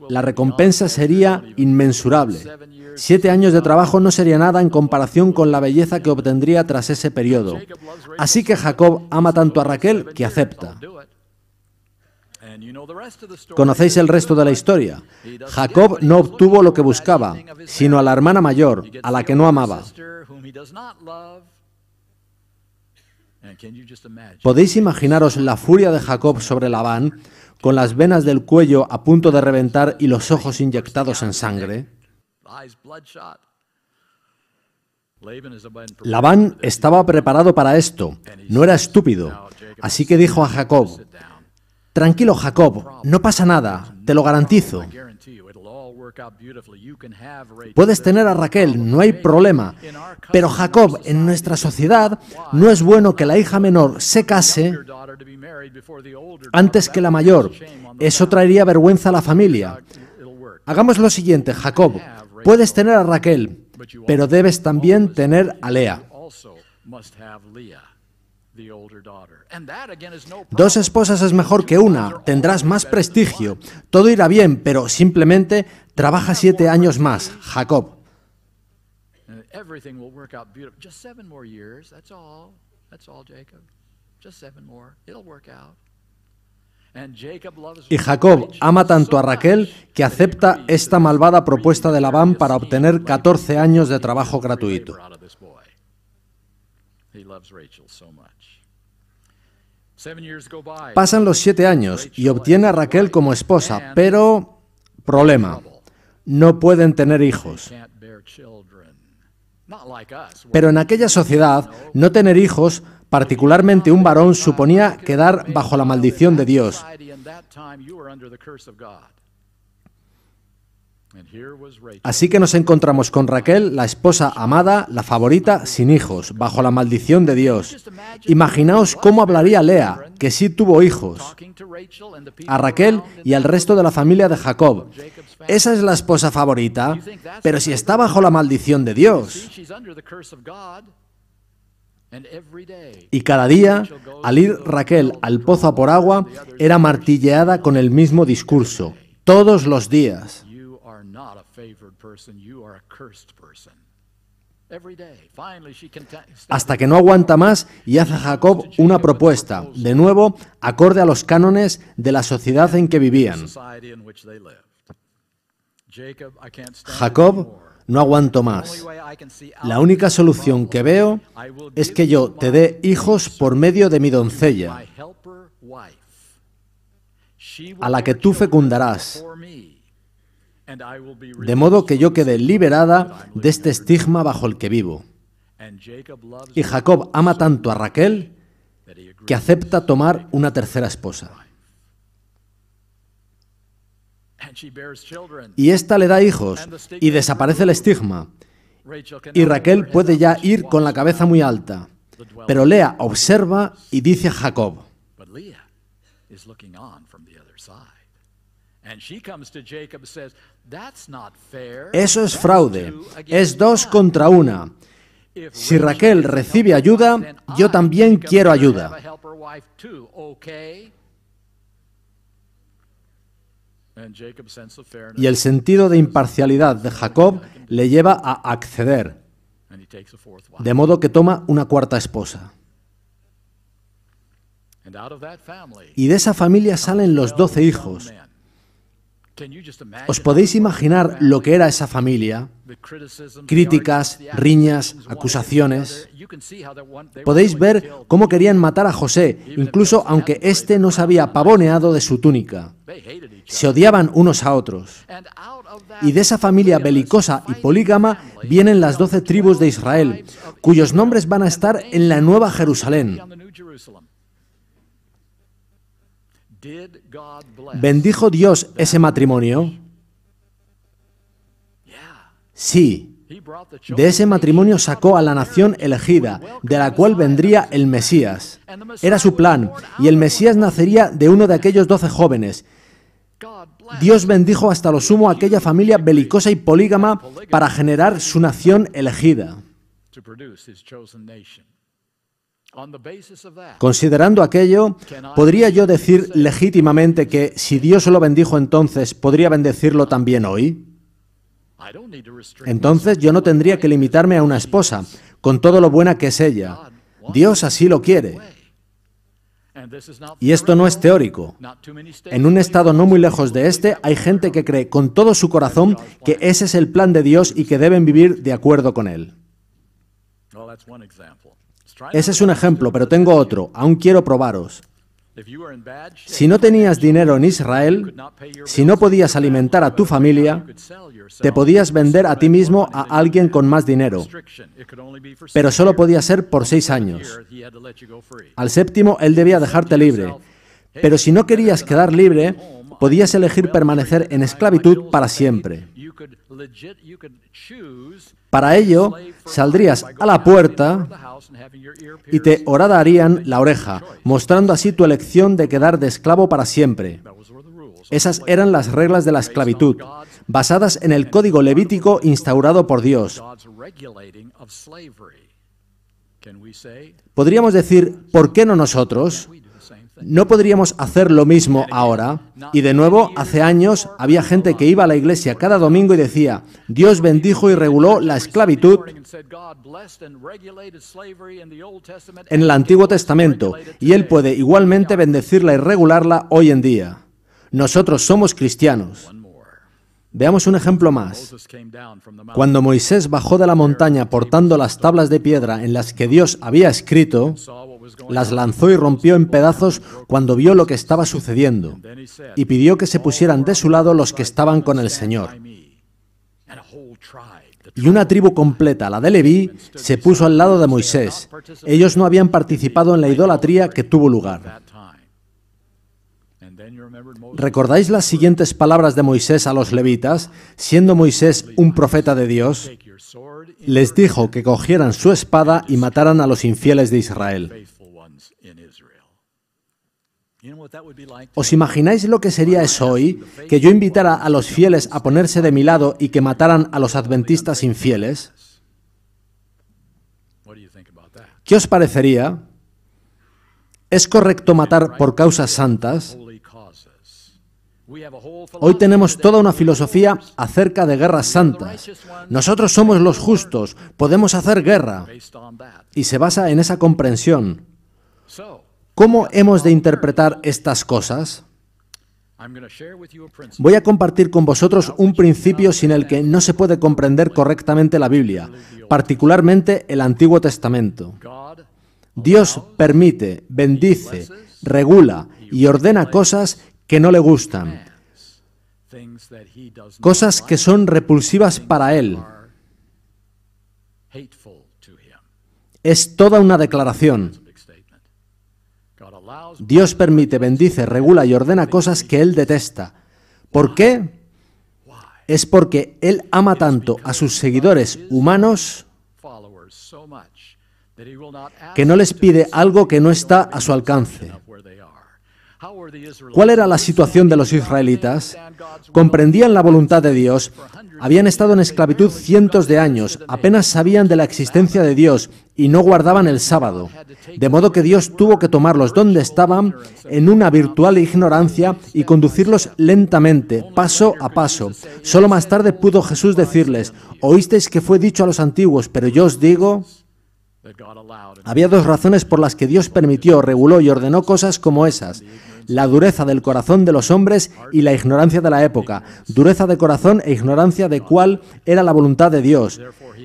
La recompensa sería inmensurable. 7 años de trabajo no sería nada en comparación con la belleza que obtendría tras ese periodo. Así que Jacob ama tanto a Raquel que acepta. ¿Conocéis el resto de la historia? Jacob no obtuvo lo que buscaba, sino a la hermana mayor, a la que no amaba. ¿Podéis imaginaros la furia de Jacob sobre Labán, con las venas del cuello a punto de reventar y los ojos inyectados en sangre? Labán estaba preparado para esto, no era estúpido, así que dijo a Jacob: tranquilo, Jacob, no pasa nada, te lo garantizo. Puedes tener a Raquel, no hay problema. Pero Jacob, en nuestra sociedad, no es bueno que la hija menor se case antes que la mayor. Eso traería vergüenza a la familia. Hagamos lo siguiente, Jacob, puedes tener a Raquel, pero debes también tener a Lea. 2 esposas es mejor que una, tendrás más prestigio, todo irá bien, pero simplemente trabaja 7 años más, Jacob. Y Jacob ama tanto a Raquel que acepta esta malvada propuesta de Labán para obtener 14 años de trabajo gratuito. Pasan los 7 años y obtiene a Raquel como esposa, pero problema, no pueden tener hijos. Pero en aquella sociedad, no tener hijos Particularmente un varón suponía quedar bajo la maldición de Dios. Así que nos encontramos con Raquel, la esposa amada, la favorita, sin hijos, bajo la maldición de Dios. Imaginaos cómo hablaría Lea, que sí tuvo hijos, a Raquel y al resto de la familia de Jacob. Esa es la esposa favorita, pero si está bajo la maldición de Dios. Y cada día, al ir Raquel al pozo a por agua, era martilleada con el mismo discurso, todos los días. Hasta que no aguanta más y hace a Jacob una propuesta, de nuevo, acorde a los cánones de la sociedad en que vivían. Jacob, no aguanto más. La única solución que veo es que yo te dé hijos por medio de mi doncella, a la que tú fecundarás, de modo que yo quede liberada de este estigma bajo el que vivo. Y Jacob ama tanto a Raquel que acepta tomar una tercera esposa. Y ésta le da hijos y desaparece el estigma. Y Raquel puede ya ir con la cabeza muy alta. Pero Lea observa y dice a Jacob: eso es fraude, es 2 contra 1. Si Raquel recibe ayuda, yo también quiero ayuda. Y el sentido de imparcialidad de Jacob le lleva a acceder, de modo que toma una cuarta esposa. Y de esa familia salen los 12 hijos. ¿Os podéis imaginar lo que era esa familia? Críticas, riñas, acusaciones. Podéis ver cómo querían matar a José, incluso aunque éste no se había pavoneado de su túnica. Se odiaban unos a otros. Y de esa familia belicosa y polígama vienen las 12 tribus de Israel, cuyos nombres van a estar en la Nueva Jerusalén. ¿Bendijo Dios ese matrimonio? Sí. De ese matrimonio sacó a la nación elegida, de la cual vendría el Mesías. Era su plan, y el Mesías nacería de uno de aquellos 12 jóvenes. Dios bendijo hasta lo sumo a aquella familia belicosa y polígama para generar su nación elegida. Considerando aquello, ¿podría yo decir legítimamente que si Dios lo bendijo entonces, podría bendecirlo también hoy? Entonces yo no tendría que limitarme a una esposa, con todo lo buena que es ella. Dios así lo quiere. Y esto no es teórico. En un estado no muy lejos de este, hay gente que cree con todo su corazón que ese es el plan de Dios y que deben vivir de acuerdo con él. Ese es un ejemplo, pero tengo otro. Aún quiero probaros. Si no tenías dinero en Israel, si no podías alimentar a tu familia, te podías vender a ti mismo a alguien con más dinero, pero solo podía ser por 6 años. Al 7º, él debía dejarte libre, pero si no querías quedar libre, podías elegir permanecer en esclavitud para siempre. Para ello, saldrías a la puerta y te horadarían la oreja, mostrando así tu elección de quedar de esclavo para siempre. Esas eran las reglas de la esclavitud, basadas en el código levítico instaurado por Dios. Podríamos decir, ¿por qué no nosotros? ¿No podríamos hacer lo mismo ahora? Y de nuevo, hace años, había gente que iba a la iglesia cada domingo y decía, Dios bendijo y reguló la esclavitud en el Antiguo Testamento, y Él puede igualmente bendecirla y regularla hoy en día. Nosotros somos cristianos. Veamos un ejemplo más. Cuando Moisés bajó de la montaña portando las tablas de piedra en las que Dios había escrito, las lanzó y rompió en pedazos cuando vio lo que estaba sucediendo, y pidió que se pusieran de su lado los que estaban con el Señor. Y una tribu completa, la de Leví, se puso al lado de Moisés. Ellos no habían participado en la idolatría que tuvo lugar. ¿Recordáis las siguientes palabras de Moisés a los levitas? Siendo Moisés un profeta de Dios, les dijo que cogieran su espada y mataran a los infieles de Israel. ¿Os imagináis lo que sería eso hoy? Que yo invitara a los fieles a ponerse de mi lado y que mataran a los adventistas infieles. ¿Qué os parecería? ¿Es correcto matar por causas santas? Hoy tenemos toda una filosofía acerca de guerras santas. Nosotros somos los justos, podemos hacer guerra. Y se basa en esa comprensión. ¿Cómo hemos de interpretar estas cosas? Voy a compartir con vosotros un principio sin el que no se puede comprender correctamente la Biblia, particularmente el Antiguo Testamento. Dios permite, bendice, regula y ordena cosas que no le gustan, cosas que son repulsivas para Él. Es toda una declaración. Dios permite, bendice, regula y ordena cosas que Él detesta. ¿Por qué? Es porque Él ama tanto a sus seguidores humanos que no les pide algo que no está a su alcance. ¿Cuál era la situación de los israelitas? Comprendían la voluntad de Dios, habían estado en esclavitud cientos de años, apenas sabían de la existencia de Dios y no guardaban el sábado. De modo que Dios tuvo que tomarlos donde estaban en una virtual ignorancia y conducirlos lentamente, paso a paso. Solo más tarde pudo Jesús decirles: oísteis que fue dicho a los antiguos, pero yo os digo... Había dos razones por las que Dios permitió, reguló y ordenó cosas como esas: la dureza del corazón de los hombres y la ignorancia de la época, dureza de corazón e ignorancia de cuál era la voluntad de Dios.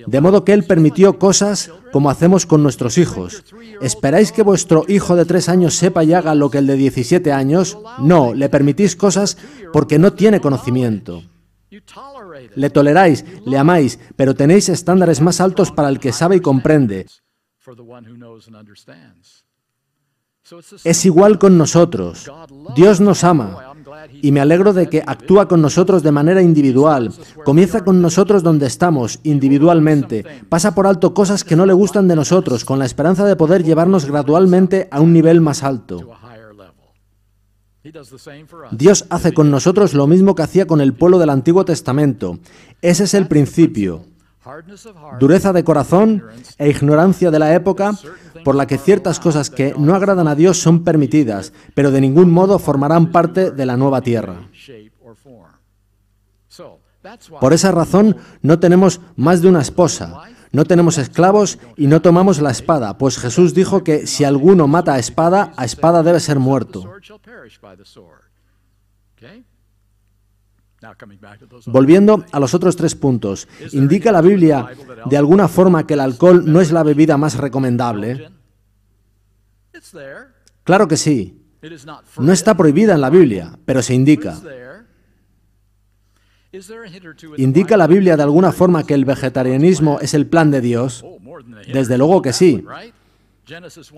De modo que Él permitió cosas como hacemos con nuestros hijos. ¿Esperáis que vuestro hijo de 3 años sepa y haga lo que el de 17 años? No, le permitís cosas porque no tiene conocimiento. Le toleráis, le amáis, pero tenéis estándares más altos para el que sabe y comprende. Es igual con nosotros. Dios nos ama y me alegro de que actúa con nosotros de manera individual. Comienza con nosotros donde estamos, individualmente. Pasa por alto cosas que no le gustan de nosotros, con la esperanza de poder llevarnos gradualmente a un nivel más alto. Dios hace con nosotros lo mismo que hacía con el pueblo del Antiguo Testamento. Ese es el principio. Dureza de corazón e ignorancia de la época, por la que ciertas cosas que no agradan a Dios son permitidas, pero de ningún modo formarán parte de la nueva tierra. Por esa razón no tenemos más de una esposa, no tenemos esclavos y no tomamos la espada, pues Jesús dijo que si alguno mata a espada debe ser muerto. Volviendo a los otros 3 puntos, ¿indica la Biblia de alguna forma que el alcohol no es la bebida más recomendable? Claro que sí. No está prohibida en la Biblia, pero se indica. ¿Indica la Biblia de alguna forma que el vegetarianismo es el plan de Dios? Desde luego que sí.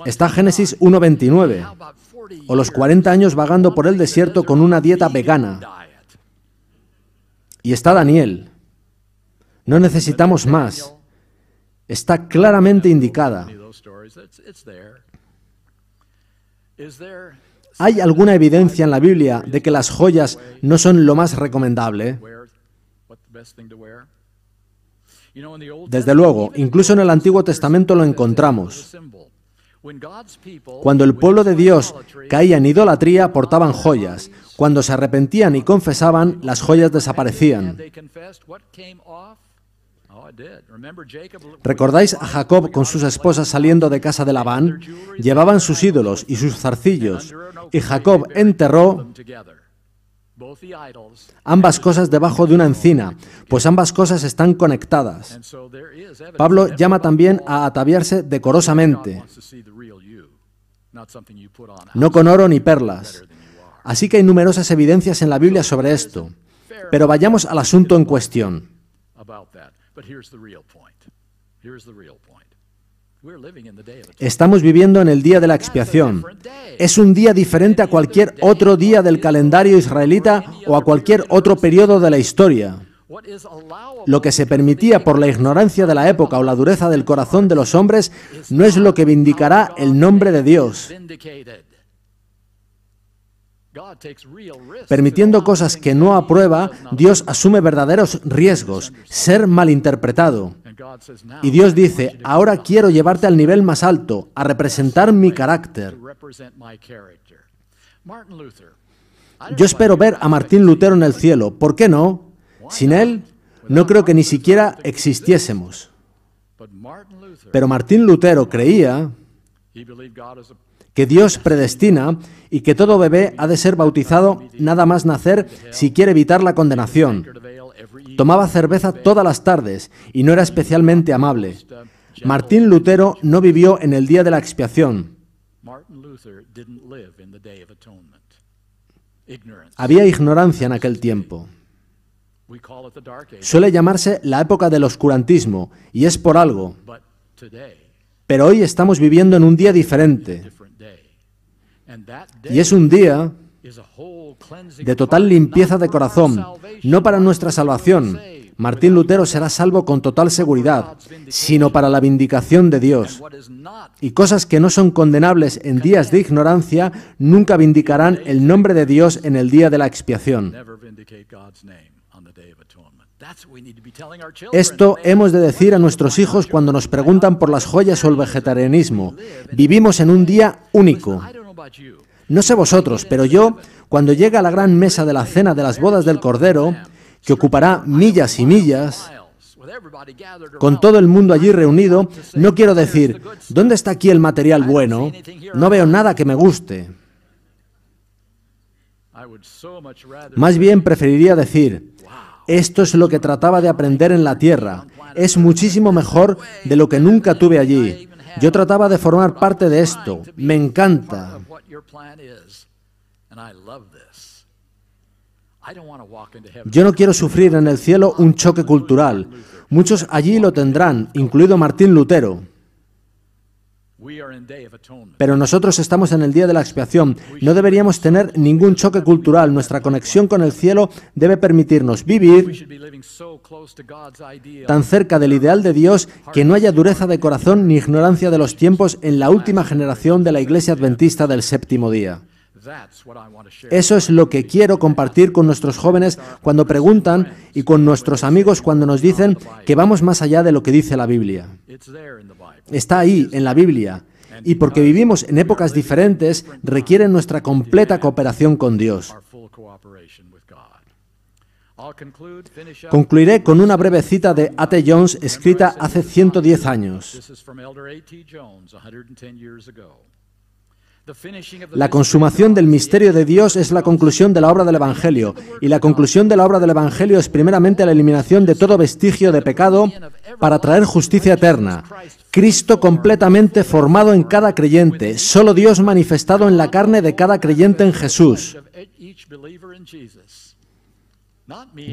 Está Génesis 1:29, o los 40 años vagando por el desierto con una dieta vegana. Y está Daniel. No necesitamos más. Está claramente indicada. ¿Hay alguna evidencia en la Biblia de que las joyas no son lo más recomendable? Desde luego, incluso en el Antiguo Testamento lo encontramos. Cuando el pueblo de Dios caía en idolatría, portaban joyas. Cuando se arrepentían y confesaban, las joyas desaparecían. ¿Recordáis a Jacob con sus esposas saliendo de casa de Labán? Llevaban sus ídolos y sus zarcillos, y Jacob enterró ambas cosas debajo de una encina, pues ambas cosas están conectadas. Pablo llama también a ataviarse decorosamente, no con oro ni perlas. Así que hay numerosas evidencias en la Biblia sobre esto. Pero vayamos al asunto en cuestión. Estamos viviendo en el día de la expiación. Es un día diferente a cualquier otro día del calendario israelita o a cualquier otro periodo de la historia. Lo que se permitía por la ignorancia de la época o la dureza del corazón de los hombres no es lo que vindicará el nombre de Dios. Permitiendo cosas que no aprueba, Dios asume verdaderos riesgos, ser malinterpretado. Y Dios dice, ahora quiero llevarte al nivel más alto, a representar mi carácter. Yo espero ver a Martín Lutero en el cielo. ¿Por qué no? Sin él, no creo que ni siquiera existiésemos. Pero Martín Lutero creía que Dios predestina y que todo bebé ha de ser bautizado nada más nacer si quiere evitar la condenación. Tomaba cerveza todas las tardes y no era especialmente amable. Martín Lutero no vivió en el día de la expiación. Había ignorancia en aquel tiempo. Suele llamarse la época del oscurantismo, y es por algo. Pero hoy estamos viviendo en un día diferente. Y es un día de total limpieza de corazón, no para nuestra salvación. Martín Lutero será salvo con total seguridad, sino para la vindicación de Dios. Y cosas que no son condenables en días de ignorancia nunca vindicarán el nombre de Dios en el día de la expiación. Esto hemos de decir a nuestros hijos cuando nos preguntan por las joyas o el vegetarianismo. Vivimos en un día único. No sé vosotros, pero yo, cuando llegue a la gran mesa de la cena de las bodas del Cordero, que ocupará millas y millas, con todo el mundo allí reunido, no quiero decir, ¿dónde está aquí el material bueno? No veo nada que me guste. Más bien preferiría decir, esto es lo que trataba de aprender en la tierra. Es muchísimo mejor de lo que nunca tuve allí. Yo trataba de formar parte de esto. Me encanta. Yo no quiero sufrir en el cielo un choque cultural. Muchos allí lo tendrán, incluido Martín Lutero. Pero nosotros estamos en el día de la expiación. No deberíamos tener ningún choque cultural. Nuestra conexión con el cielo debe permitirnos vivir tan cerca del ideal de Dios que no haya dureza de corazón ni ignorancia de los tiempos en la última generación de la Iglesia Adventista del séptimo día. Eso es lo que quiero compartir con nuestros jóvenes cuando preguntan y con nuestros amigos cuando nos dicen que vamos más allá de lo que dice la Biblia. Está ahí, en la Biblia, y porque vivimos en épocas diferentes, requiere nuestra completa cooperación con Dios. Concluiré con una breve cita de A.T. Jones escrita hace 110 años. La consumación del misterio de Dios es la conclusión de la obra del Evangelio, y la conclusión de la obra del Evangelio es primeramente la eliminación de todo vestigio de pecado para traer justicia eterna. Cristo completamente formado en cada creyente, solo Dios manifestado en la carne de cada creyente en Jesús.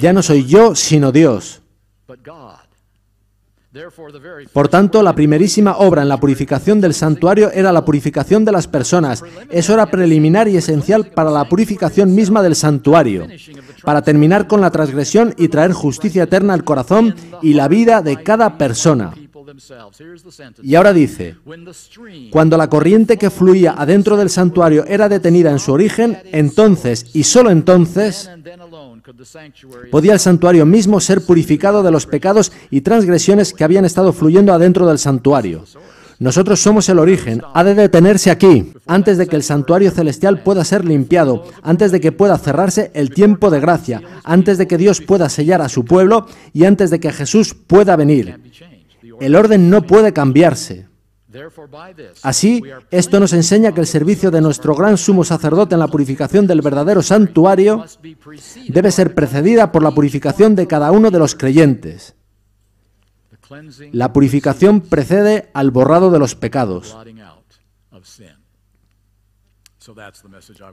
Ya no soy yo, sino Dios. Por tanto, la primerísima obra en la purificación del santuario era la purificación de las personas. Eso era preliminar y esencial para la purificación misma del santuario, para terminar con la transgresión y traer justicia eterna al corazón y la vida de cada persona. Y ahora dice, cuando la corriente que fluía adentro del santuario era detenida en su origen, entonces, y solo entonces, podía el santuario mismo ser purificado de los pecados y transgresiones que habían estado fluyendo adentro del santuario. Nosotros somos el origen, ha de detenerse aquí, antes de que el santuario celestial pueda ser limpiado, antes de que pueda cerrarse el tiempo de gracia, antes de que Dios pueda sellar a su pueblo y antes de que Jesús pueda venir. El orden no puede cambiarse. Así, esto nos enseña que el servicio de nuestro gran sumo sacerdote en la purificación del verdadero santuario debe ser precedida por la purificación de cada uno de los creyentes. La purificación precede al borrado de los pecados.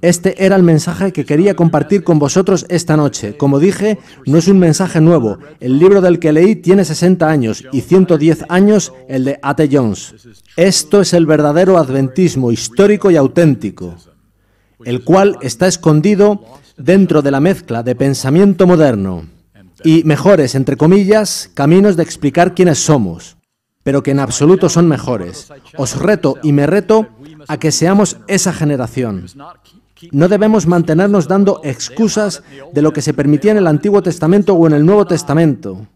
Este era el mensaje que quería compartir con vosotros esta noche. Como dije, no es un mensaje nuevo. El libro del que leí tiene 60 años y 110 años el de A.T. Jones. Esto es el verdadero adventismo histórico y auténtico, el cual está escondido dentro de la mezcla de pensamiento moderno y mejores, entre comillas, caminos de explicar quiénes somos, pero que en absoluto son mejores. Os reto y me reto a que seamos esa generación. No debemos mantenernos dando excusas de lo que se permitía en el Antiguo Testamento o en el Nuevo Testamento.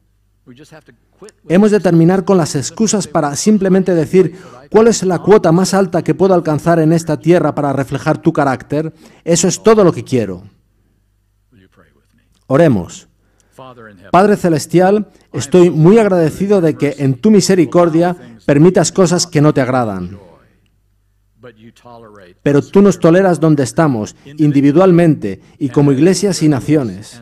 Hemos de terminar con las excusas para simplemente decir ¿cuál es la cuota más alta que puedo alcanzar en esta tierra para reflejar tu carácter? Eso es todo lo que quiero. Oremos. Padre Celestial, estoy muy agradecido de que en tu misericordia permitas cosas que no te agradan. Pero tú nos toleras donde estamos, individualmente y como iglesias y naciones.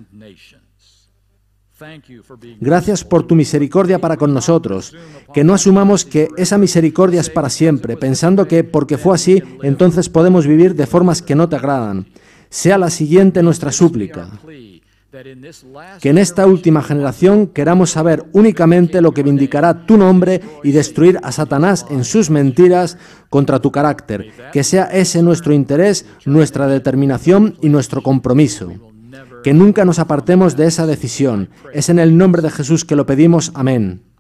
Gracias por tu misericordia para con nosotros, que no asumamos que esa misericordia es para siempre, pensando que porque fue así, entonces podemos vivir de formas que no te agradan. Sea la siguiente nuestra súplica. Que en esta última generación queramos saber únicamente lo que vindicará tu nombre y destruir a Satanás en sus mentiras contra tu carácter. Que sea ese nuestro interés, nuestra determinación y nuestro compromiso. Que nunca nos apartemos de esa decisión. Es en el nombre de Jesús que lo pedimos. Amén.